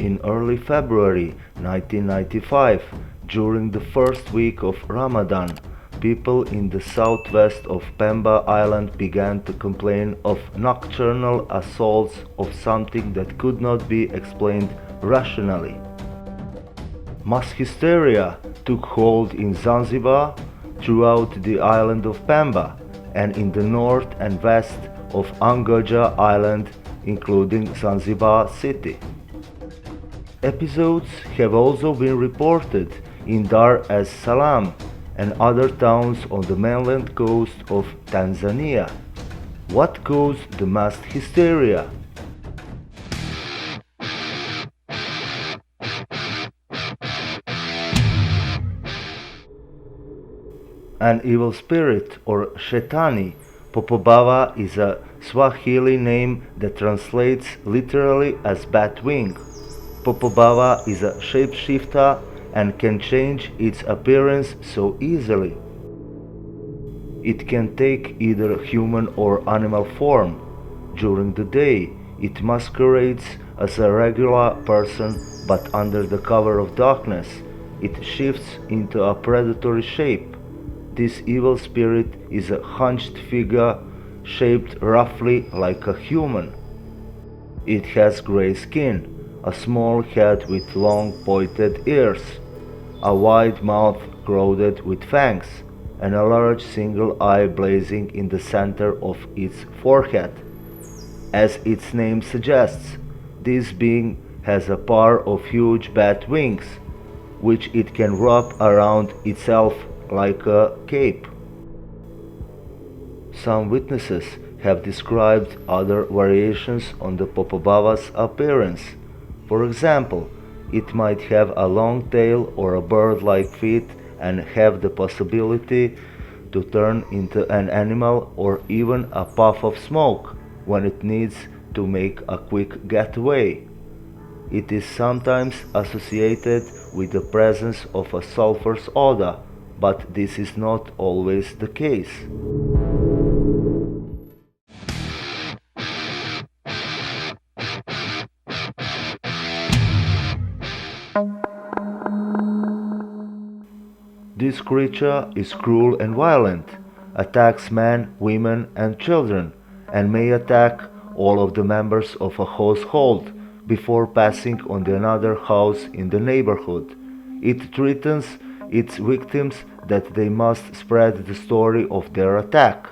In early February 1995, during the first week of Ramadan, people in the southwest of Pemba Island began to complain of nocturnal assaults of something that could not be explained rationally. Mass hysteria took hold in Zanzibar, throughout the island of Pemba, and in the north and west of Unguja Island, including Zanzibar city. Episodes have also been reported in Dar es Salaam and other towns on the mainland coast of Tanzania. What caused the mass hysteria? An evil spirit or shetani. Popobawa is a Swahili name that translates literally as bat wing. Popobawa is a shapeshifter and can change its appearance so easily. It can take either human or animal form. During the day, it masquerades as a regular person, but under the cover of darkness, it shifts into a predatory shape. This evil spirit is a hunched figure shaped roughly like a human. It has gray skin, a small head with long pointed ears, a wide mouth crowded with fangs, and a large single eye blazing in the center of its forehead. As its name suggests, this being has a pair of huge bat wings, which it can wrap around itself like a cape. Some witnesses have described other variations on the Popobawa's appearance. For example, it might have a long tail or a bird-like feet and have the possibility to turn into an animal or even a puff of smoke when it needs to make a quick getaway. It is sometimes associated with the presence of a sulfurous odor, but this is not always the case. This creature is cruel and violent, attacks men, women, and children, and may attack all of the members of a household before passing on to another house in the neighborhood. It threatens its victims that they must spread the story of their attack.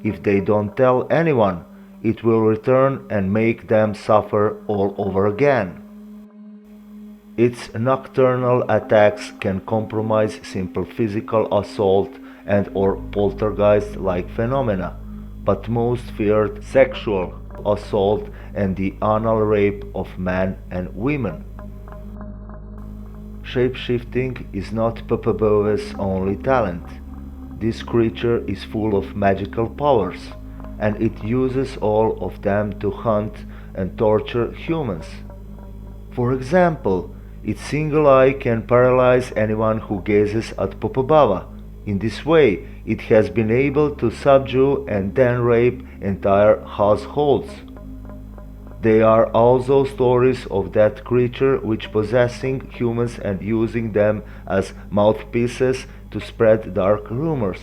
If they don't tell anyone, it will return and make them suffer all over again. Its nocturnal attacks can compromise simple physical assault and or poltergeist-like phenomena, but most feared sexual assault and the anal rape of men and women. Shapeshifting is not Popobawa's only talent. This creature is full of magical powers, and it uses all of them to hunt and torture humans. For example, its single eye can paralyze anyone who gazes at Popobawa. In this way, it has been able to subdue and then rape entire households. There are also stories of that creature which possessing humans and using them as mouthpieces to spread dark rumors.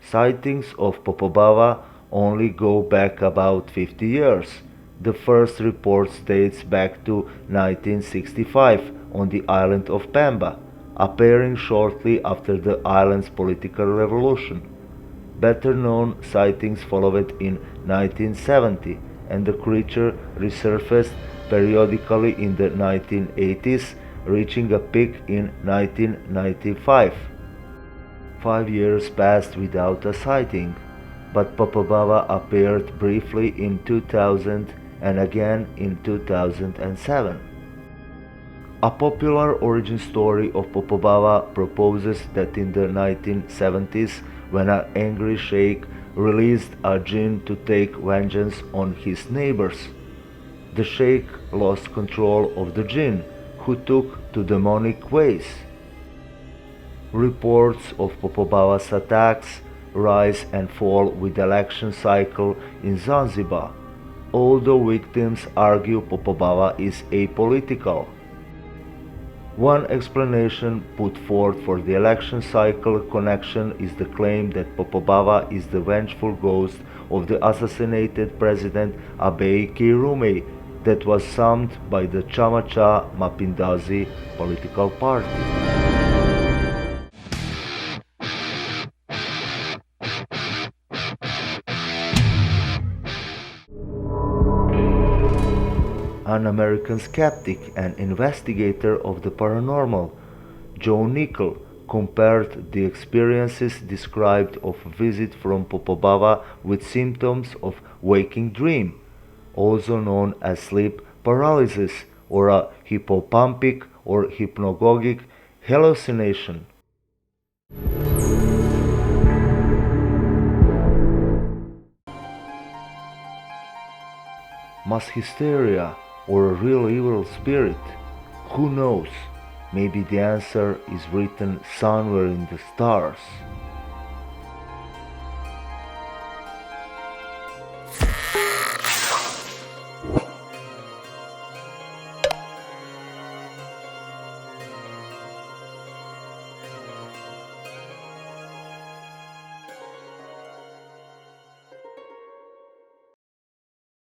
Sightings of Popobawa only go back about 50 years. The first report dates back to 1965 on the island of Pemba, appearing shortly after the island's political revolution. Better known sightings followed in 1970, and the creature resurfaced periodically in the 1980s, reaching a peak in 1995. 5 years passed without a sighting, but Popobawa appeared briefly in 2000 and again in 2007. A popular origin story of Popobawa proposes that in the 1970s, when an angry sheikh released a jinn to take vengeance on his neighbors, the sheikh lost control of the jinn, who took to demonic ways. Reports of Popobawa's attacks rise and fall with the election cycle in Zanzibar, although victims argue Popobawa is apolitical. One explanation put forth for the election cycle connection is the claim that Popobawa is the vengeful ghost of the assassinated President Abeid Karume that was summoned by the Chamacha Mapinduzi political party. An American skeptic and investigator of the paranormal, Joe Nickell, compared the experiences described of a visit from Popobawa with symptoms of waking dream, also known as sleep paralysis or a hippopampic or hypnagogic hallucination. Mass hysteria or a real evil spirit? Who knows? Maybe the answer is written somewhere in the stars.